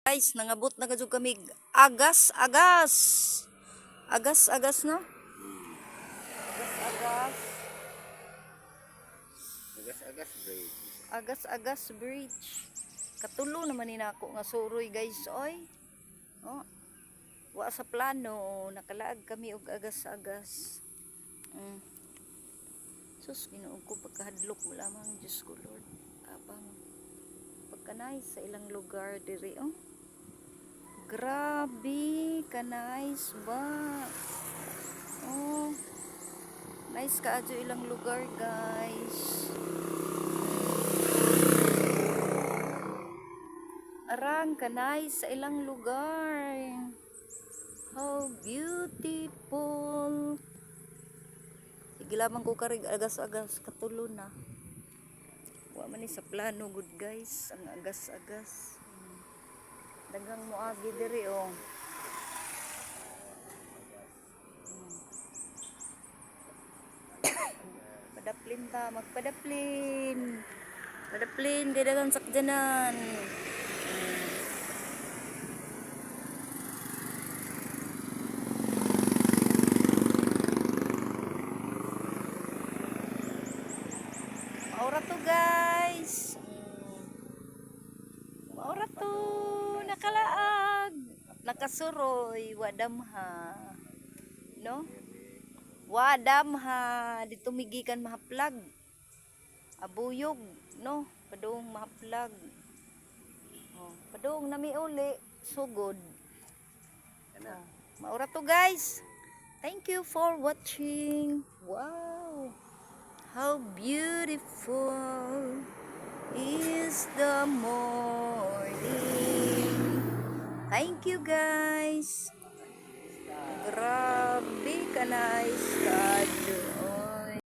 Guys, nangabot na kadyo kami agas-agas. Agas-agas no? Agas-agas. Agas-agas bridge. Agas-agas bridge. Katulo naman ni nako nga suroy guys oy. Oh. Wa sa plano, nakalaag kami og agas-agas. Sus, ginuog ko pagkahadlok mo lamang, Diyos ko Lord. Abang pagkanay sa ilang lugar diri oh. Grabe, ka-nice ba? Oh, nice ka adyo ilang lugar, guys. Arang ka-nice sa ilang lugar. How beautiful. Sige lamang ko karig agas-agas, katulo na. Wa man ni sa plano, good guys, ang agas-agas. Dagang moagi diri oh. Padaplin ta, magpadaplin. Padaplin kay dagang sakjanan. Maura to guys. Maura to. Nakalaag, nakasuroy, wadamha, no? Wadamha, dito migikan mahaplag, abuyog, no? Padung mahaplag, oh, padung nami uli, sugod. Oh, maura to guys. Thank you for watching. Wow, how beautiful is the morning. Thank you guys. Grabe ka nice God.